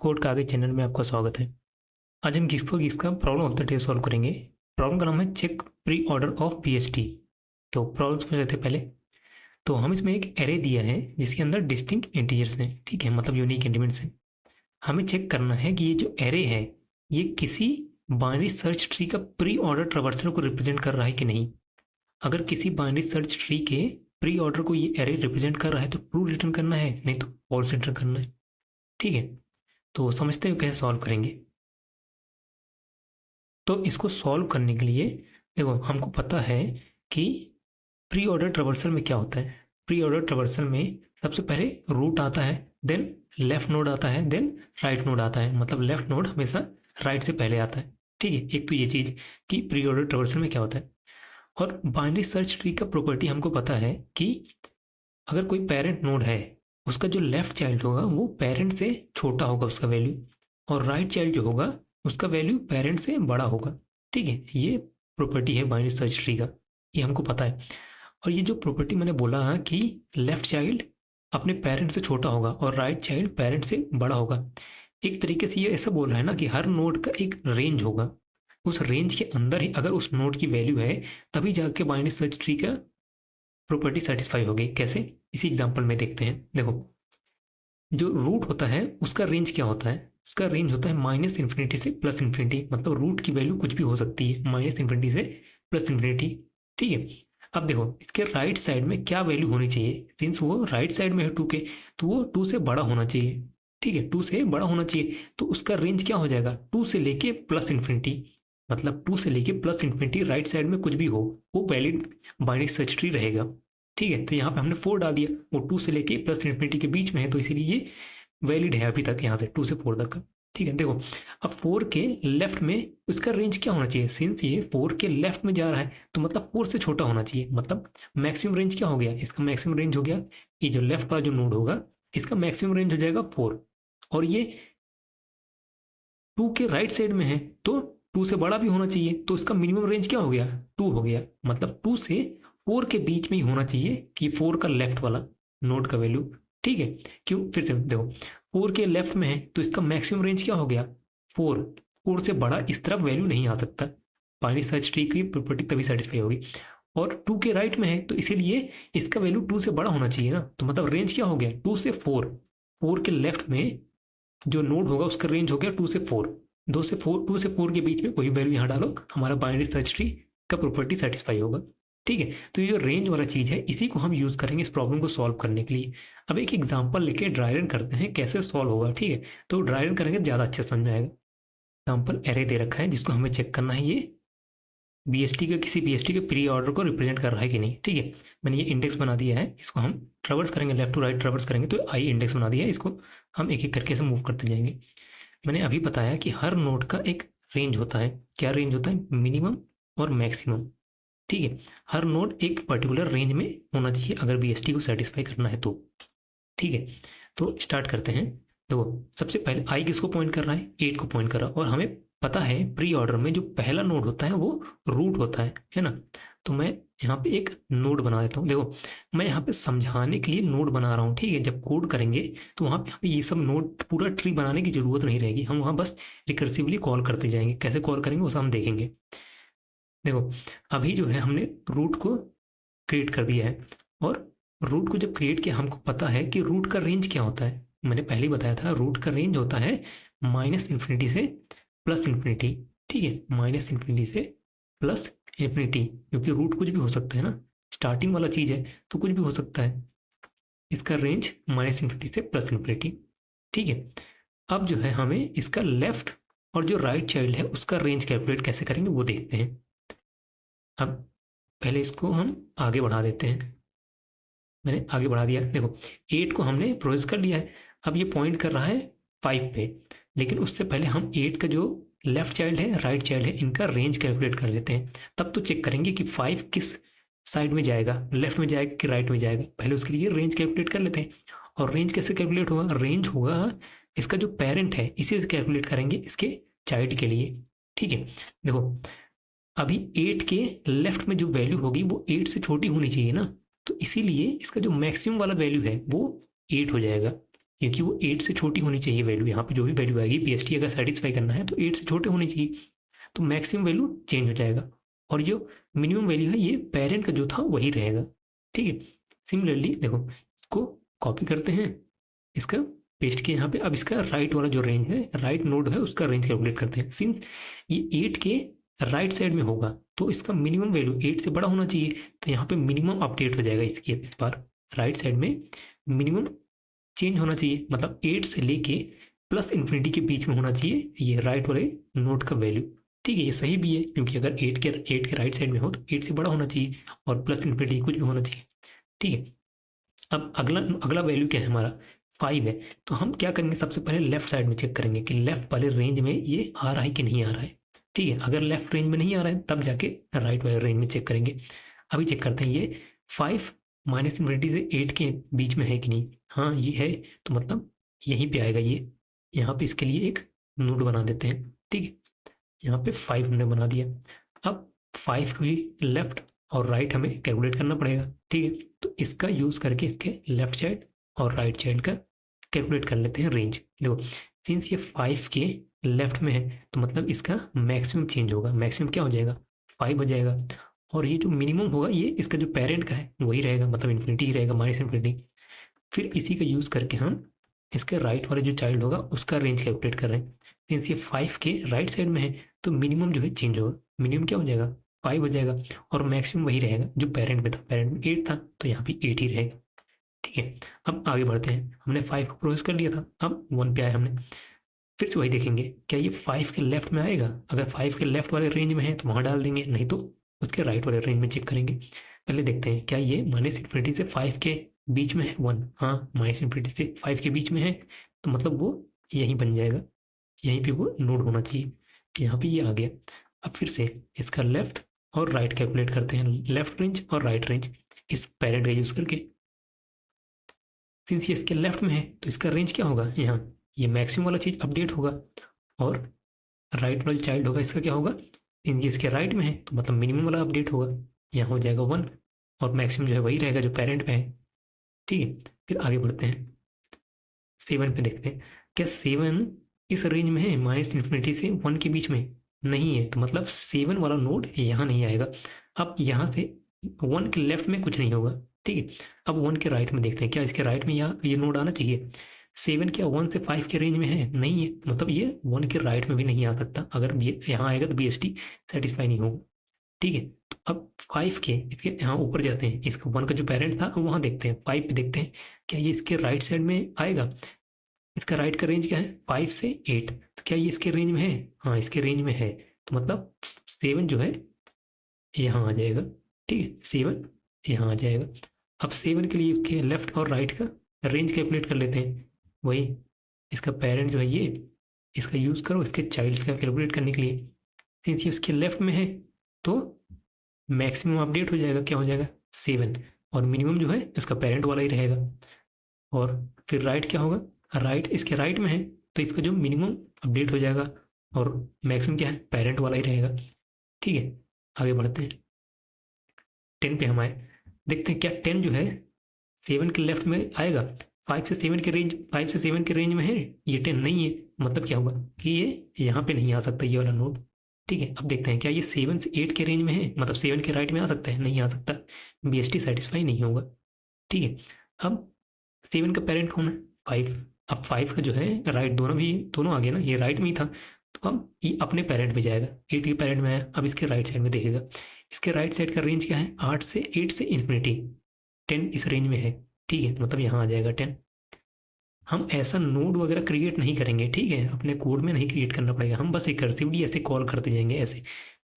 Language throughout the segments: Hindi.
कोड का आगे चैनल में आपका स्वागत है। आज हम गिफ का problem of the day solve करेंगे। प्रॉब्लम का नाम है check pre order of PST. तो प्रॉब्लम समझ लेते हैं पहले। तो हम इसमें एक एरे दिया है जिसके अंदर डिस्टिंक्ट इंटीजर्स हैं, ठीक है, मतलब यूनिक एलिमेंट्स हैं। हमें चेक करना है कि ये जो एरे है ये किसी बाइनरी सर्च ट्री का प्री ऑर्डर ट्रावर्सल को रिप्रेजेंट कर रहा है कि नहीं। अगर किसी बाइनरी सर्च ट्री के प्री ऑर्डर को ये एरे रिप्रेजेंट कर रहा है तो ट्रू रिटर्न करना है, नहीं तो फॉल्स रिटर्न करना है। ठीक है, तो समझते हो कैसे सॉल्व करेंगे। तो इसको सॉल्व करने के लिए देखो, हमको पता है कि प्री ऑर्डर ट्रावर्सल में क्या होता है। प्री ऑर्डर ट्रावर्सल में सबसे पहले रूट आता है, देन लेफ्ट नोड आता है, देन राइट नोड आता है। मतलब लेफ्ट नोड हमेशा राइट से पहले आता है। ठीक है, एक तो ये चीज़ कि प्री ऑर्डर ट्रावर्सल में क्या होता है। और बाइनरी सर्च ट्री का प्रॉपर्टी हमको पता है कि अगर कोई पेरेंट नोड है, उसका जो लेफ्ट चाइल्ड होगा वो पेरेंट से छोटा होगा उसका वैल्यू, और राइट चाइल्ड जो होगा उसका वैल्यू पेरेंट से बड़ा होगा। ठीक है, ये प्रॉपर्टी है बाइनरी सर्च ट्री का, ये हमको पता है। और ये जो प्रॉपर्टी मैंने बोला कि लेफ्ट चाइल्ड अपने पेरेंट से छोटा होगा और राइट चाइल्ड पेरेंट से बड़ा होगा, एक तरीके से ये ऐसा बोल रहा है ना कि हर नोड का एक रेंज होगा। उस रेंज के अंदर ही अगर उस नोड की वैल्यू है तभी जाके बाइनरी सर्च ट्री का प्रॉपर्टी सेटिस्फाई होगी। कैसे, इसी एग्जांपल में देखते हैं। देखो, जो रूट होता है उसका रेंज क्या होता है। उसका रेंज होता है माइनस इन्फिनिटी से प्लस इन्फिनिटी। मतलब रूट की वैल्यू कुछ भी हो सकती है, माइनस इन्फिनिटी से प्लस इन्फिनिटी। ठीक है, अब देखो इसके राइट साइड में क्या वैल्यू होनी चाहिए। सिंस वो राइट साइड में है टू के, तो वो टू से बड़ा होना चाहिए। ठीक है, टू से बड़ा होना चाहिए, तो उसका रेंज क्या हो जाएगा, टू से लेके प्लस इन्फिनिटी। मतलब टू से लेके प्लस इन्फिनिटी, राइट साइड में कुछ भी हो वो वैलिड बाइनरी सर्च ट्री रहेगा। ठीक है, तो यहाँ पे हमने 4 डाल दिया, वो 2 से लेके प्लस इन्फिनिटी के बीच में है, तो इसीलिए ये वैलिड है अभी तक, यहाँ से 2 से 4 तक का। ठीक है, देखो अब 4 के लेफ्ट में उसका रेंज क्या होना चाहिए। सिंस ये 4 के लेफ्ट में जा रहा है तो मतलब 4 से छोटा होना चाहिए। मतलब मैक्सिमम रेंज क्या हो गया, इसका मैक्सिमम रेंज हो गया, ये जो लेफ्ट वाला जो नोड होगा इसका मैक्सिमम रेंज हो जाएगा 4। और ये 2 के राइट साइड में है तो 2 से बड़ा भी होना चाहिए, तो इसका मिनिमम रेंज क्या हो गया, 2 हो गया। मतलब 2 से 4 के बीच में ही होना चाहिए कि 4 का लेफ्ट वाला नोड का वैल्यू। ठीक है, क्यों, फिर देखो 4 के लेफ्ट में है तो इसका मैक्सिमम रेंज क्या हो गया, 4। 4 से बड़ा इस तरफ वैल्यू नहीं आ सकता, बाइनरी सर्च ट्री की प्रॉपर्टी तभी सेटिस्फाई होगी। और 2 के राइट में है तो इसीलिए इसका वैल्यू 2 से बड़ा होना चाहिए ना, तो मतलब रेंज क्या हो गया, 2 से 4। 4 के लेफ्ट में जो नोड होगा उसका रेंज हो गया 2 से 4। 2 से 4 के बीच में कोई वैल्यू यहाँ डालो, हमारा बाइनरी सर्च ट्री का प्रॉपर्टी सेटिस्फाई होगा। ठीक है, तो ये जो रेंज वाला चीज़ है इसी को हम यूज़ करेंगे इस प्रॉब्लम को सॉल्व करने के लिए। अब एक एग्जांपल लेके ड्राई रन करते हैं कैसे सॉल्व होगा। ठीक है, तो ड्राई रन करेंगे ज़्यादा अच्छा समझ में आएगा। एग्जाम्पल एरे दे रखा है जिसको हमें चेक करना है ये बीएसटी के किसी बीएसटी के प्री ऑर्डर को रिप्रेजेंट कर रहा है कि नहीं। ठीक है, मैंने ये इंडेक्स बना दिया है, इसको हम ट्रेवर्स करेंगे, लेफ्ट टू राइट ट्रेवर्स करेंगे तो आई इंडेक्स बना दिया है, इसको हम एक एक करके से मूव करते जाएंगे। मैंने अभी बताया कि हर नोड का एक रेंज होता है। क्या रेंज होता है, मिनिमम और मैक्सिमम। ठीक है, हर नोड एक पर्टिकुलर रेंज में होना चाहिए अगर बीएसटी को सेटिस्फाई करना है तो। ठीक है, तो स्टार्ट करते हैं। देखो सबसे पहले आई किसको पॉइंट कर रहा है, 8 को पॉइंट कर रहा है, और हमें पता है प्री ऑर्डर में जो पहला नोड होता है वो रूट होता है ना। तो मैं यहाँ पे एक नोड बना देता हूँ। देखो मैं यहाँ पे समझाने के लिए नोड बना रहा हूँ। ठीक है, जब कोड करेंगे तो वहाँ पे ये सब नोड पूरा ट्री बनाने की जरूरत नहीं रहेगी, हम वहाँ बस रिकर्सिवली कॉल करते जाएंगे। कैसे कॉल करेंगे वो सब हम देखेंगे। देखो अभी जो है हमने रूट को क्रिएट कर दिया है, और रूट को जब क्रिएट किया हमको पता है कि रूट का रेंज क्या होता है। मैंने पहले ही बताया था रूट का रेंज होता है माइनस इन्फिनिटी से प्लस इन्फिनिटी। ठीक है, माइनस इन्फिनिटी से प्लस इन्फिनिटी, क्योंकि रूट कुछ भी हो सकता है ना, स्टार्टिंग वाला चीज़ है तो कुछ भी हो सकता है। इसका रेंज माइनस इन्फिनिटी से प्लस इन्फिनिटी। ठीक है, अब जो है हमें इसका लेफ्ट और जो राइट चाइल्ड है उसका रेंज कैलकुलेट कैसे करेंगे वो देखते हैं। अब पहले इसको हम आगे बढ़ा देते हैं। मैंने आगे बढ़ा दिया, देखो 8 को हमने प्रोसेस कर लिया है। अब ये पॉइंट कर रहा है 5 पे, लेकिन उससे पहले हम 8 का जो लेफ्ट चाइल्ड है राइट चाइल्ड है इनका रेंज कैलकुलेट कर लेते हैं। तब तो चेक करेंगे कि 5 किस साइड में जाएगा, लेफ्ट में जाएगा कि राइट में जाएगा। पहले उसके लिए रेंज कैलकुलेट कर लेते हैं। और रेंज कैसे कैलकुलेट होगा, रेंज होगा इसका जो पेरेंट है इसी से कैलकुलेट करेंगे इसके चाइल्ड के लिए। ठीक है, देखो अभी 8 के लेफ्ट में जो वैल्यू होगी वो 8 से छोटी होनी चाहिए ना, तो इसीलिए इसका जो मैक्सिमम वाला वैल्यू है वो 8 हो जाएगा। क्योंकि वो 8 से छोटी होनी चाहिए वैल्यू। यहाँ पे जो भी वैल्यू आएगी BST अगर सेटिस्फाई करना है तो 8 से छोटे होनी चाहिए, तो मैक्सिमम वैल्यू चेंज हो जाएगा, और जो मिनिमम वैल्यू है ये पेरेंट का जो था वही रहेगा। ठीक है, सिमिलरली देखो इसको कॉपी करते हैं, इसका पेस्ट किया यहाँ पे। अब इसका राइट वाला जो रेंज है, राइट नोड है, उसका रेंज कैलकुलेट करते हैं। सिंस ये 8 के राइट साइड में होगा तो इसका मिनिमम वैल्यू 8 से बड़ा होना चाहिए, तो यहाँ पे मिनिमम अपडेट हो जाएगा इसकी। इस बार राइट साइड में मिनिमम चेंज होना चाहिए, मतलब 8 से लेके प्लस इन्फिनिटी के बीच में होना चाहिए ये राइट वाले नोड का वैल्यू। ठीक है, ये सही भी है क्योंकि अगर 8 के राइट साइड में हो तो 8 से बड़ा होना चाहिए और प्लस इन्फिनिटी कुछ भी होना चाहिए। ठीक है, अब अगला अगला वैल्यू क्या है हमारा, 5 है। तो हम क्या करेंगे, सबसे पहले लेफ्ट साइड में चेक करेंगे कि लेफ्ट वाले रेंज में ये आ रहा है कि नहीं आ रहा है। ठीक है, अगर लेफ्ट रेंज में नहीं आ रहा है तब जाके राइट वाले रेंज में चेक करेंगे। अभी चेक करते हैं ये 5 माइनस इन्फिनिटी से 8 के बीच में है कि नहीं। हाँ ये है, तो मतलब यहीं पे आएगा ये। यहाँ पे इसके लिए एक नोड बना देते हैं। ठीक है, यहाँ पे 5 हमने बना दिया। अब 5 को ही लेफ्ट और राइट हमें कैलकुलेट करना पड़ेगा। ठीक है, तो इसका यूज़ करके इसके लेफ्ट साइड और राइट साइड का कैलकुलेट कर लेते हैं रेंज। देखो सिंस ये 5 के लेफ्ट में है तो मतलब इसका मैक्सिमम चेंज होगा। मैक्सिमम क्या हो जाएगा, 5 हो जाएगा, और ये जो मिनिमम होगा ये इसका जो पेरेंट का है वही रहेगा, मतलब इन्फिनिटी ही रहेगा, माइनस इन्फिनिटी। फिर इसी का यूज़ करके हम इसके राइट वाले जो चाइल्ड होगा उसका रेंज कैलकुलेट कर रहे हैं। सिंस ये 5 के राइट साइड में है तो मिनिमम जो है चेंज होगा। मिनिमम क्या हो जाएगा, 5 हो जाएगा, और मैक्सिमम वही रहेगा जो पेरेंट में था। पेरेंट में 8 था तो यहाँ भी 8 ही रहेगा। ठीक है, अब आगे बढ़ते हैं। हमने 5 को प्रोसेस कर लिया था, अब 1 पे आया हमने। फिर से वही देखेंगे क्या ये 5 के लेफ्ट में आएगा। अगर 5 के लेफ्ट वाले रेंज में है तो वहाँ डाल देंगे, नहीं तो उसके राइट वाले रेंज में चेक करेंगे। पहले देखते हैं क्या ये माइनस इन्फिनिटी से 5 के बीच में है 1। हाँ माइनस इन्फिनिटी से 5 के बीच में है, तो मतलब वो यहीं बन जाएगा, यहीं पे वो नोड होना चाहिए। यहाँ पे ये आ गया। अब फिर से इसका लेफ्ट और राइट कैलकुलेट करते हैं, लेफ्ट रेंज और राइट रेंज इस पैरेंट का यूज़ करके। सिंस ये इसके लेफ्ट में है तो इसका रेंज क्या होगा, यहाँ ये मैक्सिमम वाला चीज़ अपडेट होगा, और राइट वाला चाइल्ड होगा इसका क्या होगा, ये इसके राइट में है तो मतलब मिनिमम वाला अपडेट होगा, यहाँ हो जाएगा 1, और मैक्सिमम जो है वही रहेगा जो पेरेंट पे है। ठीक है, फिर आगे बढ़ते हैं, 7 पे देखते हैं क्या 7 इस रेंज में है माइनस इन्फिनिटी से 1 के बीच में। नहीं है, तो मतलब 7 वाला नोड यहाँ नहीं आएगा। अब यहाँ से 1 के लेफ्ट में कुछ नहीं होगा। ठीक है, अब 1 के राइट में देखते हैं क्या इसके राइट में यहाँ ये नोड आना चाहिए। 7 क्या 1 से 5 के रेंज में है, नहीं है, मतलब ये 1 के राइट में भी नहीं आ सकता। अगर ये यहाँ आएगा तो BST सेटिस्फाई नहीं होगा। ठीक है, तो अब 5 के इसके यहाँ ऊपर जाते हैं, इसका 1 का जो पेरेंट था वहाँ देखते हैं, 5 पे देखते हैं क्या ये इसके राइट साइड में आएगा। इसका राइट का रेंज क्या है, 5 से 8, तो क्या ये इसके रेंज में है। हाँ इसके रेंज में है, तो मतलब 7 जो है यहाँ आ जाएगा। ठीक है, 7 यहाँ आ जाएगा। अब 7 के लिए इसके लेफ्ट और राइट का रेंज कैलकुलेट कर लेते हैं। वही इसका पेरेंट जो है ये, इसका यूज़ करो इसके चाइल्ड का कैलकुलेट करने के लिए। सिंस ये उसके लेफ्ट में है तो मैक्सिमम अपडेट हो जाएगा, क्या हो जाएगा 7, और मिनिमम जो है इसका पेरेंट वाला ही रहेगा। और फिर राइट क्या होगा, राइट इसके राइट में है तो इसका जो मिनिमम अपडेट हो जाएगा, और मैक्सिमम क्या है पेरेंट वाला ही रहेगा। ठीक है, आगे बढ़ते हैं, 10 पे हम आए। देखते हैं क्या 10 जो है 7 के लेफ्ट में आएगा। 5 से 7 के रेंज में है, ये 10 नहीं है, मतलब क्या होगा कि ये यहाँ पे नहीं आ सकता ये वाला नोड। ठीक है, अब देखते हैं क्या ये 7 से 8 के रेंज में है, मतलब 7 के राइट में आ सकता है, नहीं आ सकता, BST सेटिस्फाई नहीं होगा। ठीक है, अब 7 का पेरेंट कौन है, 5। अब 5 का जो है राइट, दोनों आ गए ना, ये राइट में ही था, तो अब ये अपने पेरेंट में जाएगा, 8 के पेरेंट में आया, अब इसके राइट साइड में देखेगा। इसके राइट साइड का रेंज क्या है, 8 से इन्फिनिटी, 10 इस रेंज में है। ठीक है, मतलब यहाँ आ जाएगा 10। हम ऐसा नोड वगैरह क्रिएट नहीं करेंगे, ठीक है, अपने कोड में नहीं क्रिएट करना पड़ेगा, हम बस रिकर्सिवली ऐसे कॉल करते जाएंगे, ऐसे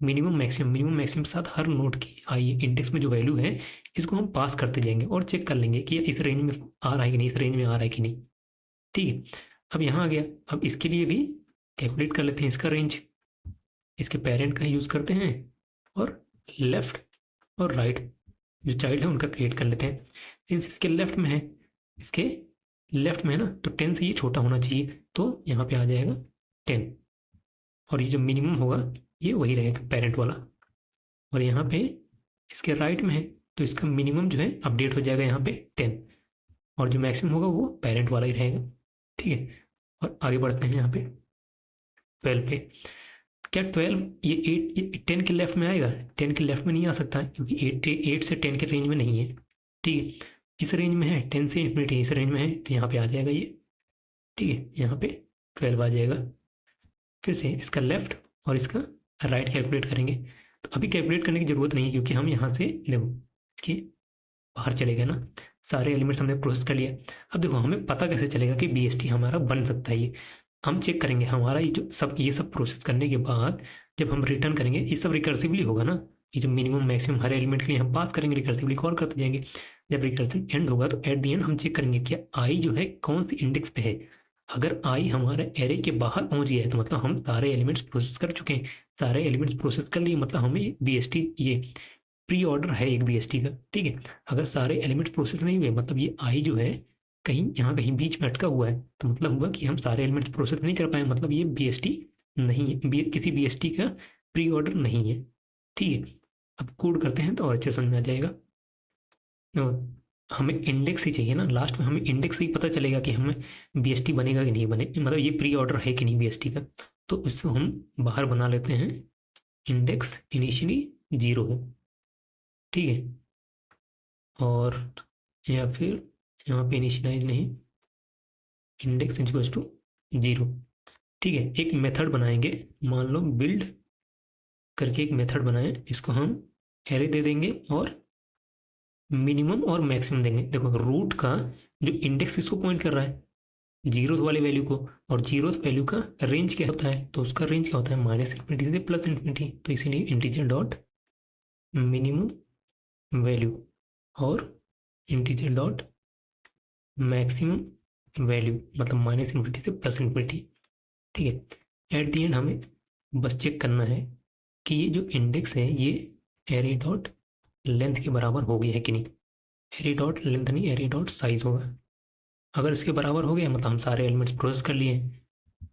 मिनिमम मैक्सिमम साथ हर नोड की आइए इंडेक्स में जो वैल्यू है इसको हम पास करते जाएंगे और चेक कर लेंगे कि इस रेंज में आ रहा है कि नहीं, इस रेंज में आ रहा है कि नहीं। ठीक है, अब यहाँ आ गया। अब इसके लिए भी कैलकुलेट कर लेते हैं इसका रेंज, इसके पेरेंट का यूज़ करते हैं, और लेफ्ट और राइट जो चाइल्ड है उनका क्रिएट कर लेते हैं। सिंस इसके लेफ्ट में है, इसके लेफ्ट में है ना, तो 10 से ये छोटा होना चाहिए, तो यहाँ पे आ जाएगा 10, और ये जो मिनिमम होगा ये वही रहेगा पेरेंट वाला, और यहाँ पे इसके राइट में है तो इसका मिनिमम जो है अपडेट हो जाएगा यहाँ पे 10, और जो मैक्सिमम होगा वो पेरेंट वाला ही रहेगा। ठीक है। और आगे बढ़ते हैं यहाँ पे 12 पे। क्या 12 ये 8 ये 10 के लेफ्ट में आएगा? 10 के लेफ्ट में नहीं आ सकता है, क्योंकि 8 से 10 के रेंज में नहीं है। ठीक है, इस रेंज में है, 10 से इन्फिनिटी इस रेंज में है, तो यहाँ पे आ जाएगा ये। ठीक है, यहाँ पे 12 आ जाएगा। फिर से इसका लेफ्ट और इसका राइट कैलकुलेट करेंगे। तो अभी कैलकुलेट करने की जरूरत नहीं है, क्योंकि हम यहाँ से देखो कि बाहर चलेगा ना, सारे एलिमेंट्स हमने प्रोसेस कर लिया। अब देखो हमें पता कैसे चलेगा कि BST हमारा बन सकता है। ये हम चेक करेंगे, हमारा ये सब प्रोसेस करने के बाद जब हम रिटर्न करेंगे, ये सब रिकर्सिवली होगा ना। ये जो मिनिमम मैक्सिमम हर एलिमेंट के लिए हम पास करेंगे, रिकर्सिवली कॉल करते जाएंगे। जब रिकर्सन एंड होगा तो एट द एंड हम चेक करेंगे कि आई जो है कौन सी इंडेक्स पे है। अगर आई हमारे एरे के बाहर पहुंच गया है तो मतलब हम सारे एलिमेंट्स प्रोसेस कर चुके हैं। सारे एलिमेंट्स प्रोसेस कर लिए मतलब हमें BST ये प्री ऑर्डर है एक BST का। ठीक है, अगर सारे एलिमेंट्स प्रोसेस नहीं हुए मतलब ये आई जो है कहीं यहाँ कहीं बीच में अटका हुआ है, तो मतलब हुआ कि हम सारे एलिमेंट्स प्रोसेस नहीं कर पाए, मतलब ये BST नहीं है, किसी BST का प्री ऑर्डर नहीं है। ठीक है, अब कोड करते हैं तो और अच्छे समझ में आ जाएगा। और हमें इंडेक्स ही चाहिए ना, लास्ट में हमें इंडेक्स से ही पता चलेगा कि हमें BST बनेगा कि नहीं बने, मतलब ये प्री ऑर्डर है कि नहीं BST का। तो इसको हम बाहर बना लेते हैं, इंडेक्स इनिशियली 0 है। ठीक है, और या फिर यहाँ पे इनिशियलाइज नहीं, इंडेक्स इक्वल्स टू 0। ठीक है, एक मेथड बनाएंगे, मान लो बिल्ड करके एक मेथड बनाएं, इसको हम एरे दे देंगे और मिनिमम और मैक्सिमम देंगे। देखो रूट का जो इंडेक्स इसको पॉइंट कर रहा है, जीरो वाले वैल्यू को, और जीरो वैल्यू का रेंज क्या होता है, तो उसका रेंज क्या होता है -इन्फिनिटी से +इन्फिनिटी। तो इसीलिए इंटीजर डॉट मिनिमम वैल्यू और इंटीजर डॉट मैक्सिमम वैल्यू, मतलब -इन्फिनिटी से +इन्फिनिटी। ठीक है, एट द एंड हमें बस चेक करना है कि ये जो इंडेक्स है ये एरे डॉट लेंथ के बराबर हो गया है कि नहीं। एरे डॉट लेंथ नहीं, एरे डॉट साइज होगा। अगर इसके बराबर हो गया मतलब हम सारे एलिमेंट्स प्रोसेस कर लिए हैं।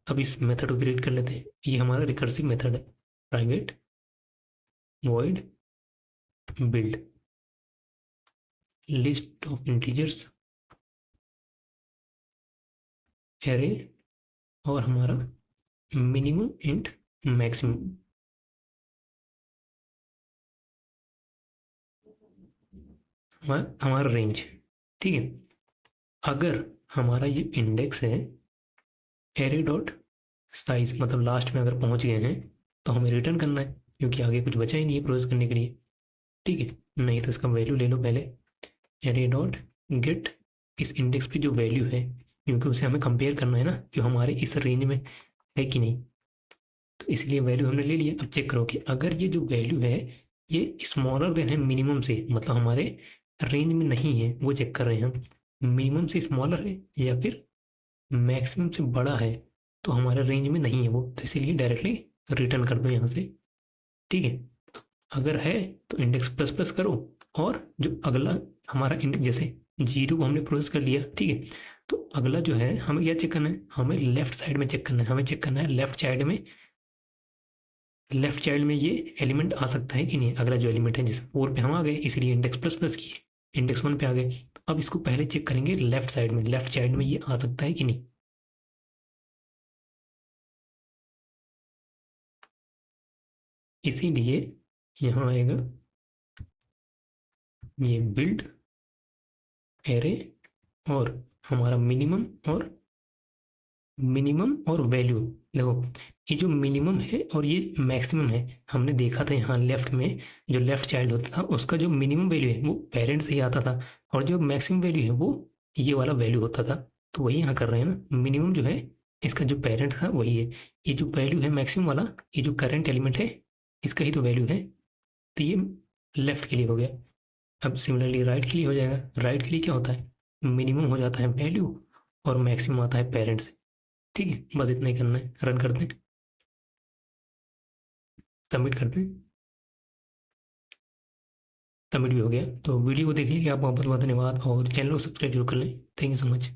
अब इस मेथड को क्रिएट कर लेते हैं, ये हमारा रिकर्सिव मेथड है, private void build list of integers array और हमारा मिनिमम इंट मैक्सिमम, हमारा रेंज। ठीक है, अगर हमारा ये इंडेक्स है एरे डॉट साइज, मतलब लास्ट में अगर पहुंच गए हैं तो हमें रिटर्न करना है, क्योंकि आगे कुछ बचा ही नहीं है प्रोसेस करने के लिए। ठीक है, नहीं तो इसका वैल्यू ले लो पहले, एरे डॉट गेट इस इंडेक्स की जो वैल्यू है, क्योंकि उसे हमें कंपेयर करना है ना कि हमारे इस रेंज में है कि नहीं। तो इसलिए वैल्यू हमने ले लिया। अब चेक करो कि अगर ये जो वैल्यू है ये स्मॉलर देन है मिनिमम से, मतलब हमारे रेंज में नहीं है, वो चेक कर रहे हैं हम। मिनिमम से स्मॉलर है या फिर मैक्सिमम से बड़ा है, तो हमारे रेंज में नहीं है वो, तो इसीलिए डायरेक्टली रिटर्न कर दो यहाँ से। ठीक है, तो अगर है तो इंडेक्स प्लस प्लस करो, और जो अगला हमारा इंडेक्स, जैसे 0 को हमने प्रोसेस कर लिया। ठीक है, तो अगला जो है हमें क्या चेक करना है, हमें लेफ्ट साइड में चेक करना है, हमें चेक करना है लेफ्ट चाइल्ड में ये एलिमेंट आ सकता है कि नहीं। अगला जो एलिमेंट है, जैसे 4 पे हम आ गए इसलिए इंडेक्स प्लस प्लस किए, इंडेक्स 1 पे आ गए, तो अब इसको पहले चेक करेंगे लेफ्ट साइड में, लेफ्ट चाइल्ड में ये आ सकता है कि नहीं। इसीलिए यहाँ आएगा ये बिल्ड एरे और हमारा मिनिमम और वैल्यू। देखो ये जो मिनिमम है और ये मैक्सिमम है, हमने देखा था यहाँ लेफ्ट में, जो लेफ्ट चाइल्ड होता था उसका जो मिनिमम वैल्यू है वो पेरेंट से ही आता था, और जो मैक्सिमम वैल्यू है वो ये वाला वैल्यू होता था। तो वही यहाँ कर रहे हैं ना, मिनिमम जो है इसका जो पेरेंट था वही है, ये जो वैल्यू है मैक्सिमम वाला, ये जो करंट एलिमेंट है इसका ही तो वैल्यू है। तो ये लेफ्ट के लिए हो गया। अब सिमिलरली राइट के लिए हो जाएगा, राइट के लिए क्या होता है, मिनिमम हो जाता है वैल्यू और मैक्सिमम आता है पेरेंट से। ठीक है, बस इतना ही करना है, रन कर दें, सबमिट कर दें। सबमिट भी हो गया। तो वीडियो को देखने के लिए आपका बहुत बहुत धन्यवाद, और चैनल को सब्सक्राइब जरूर कर लें। Thank you so much.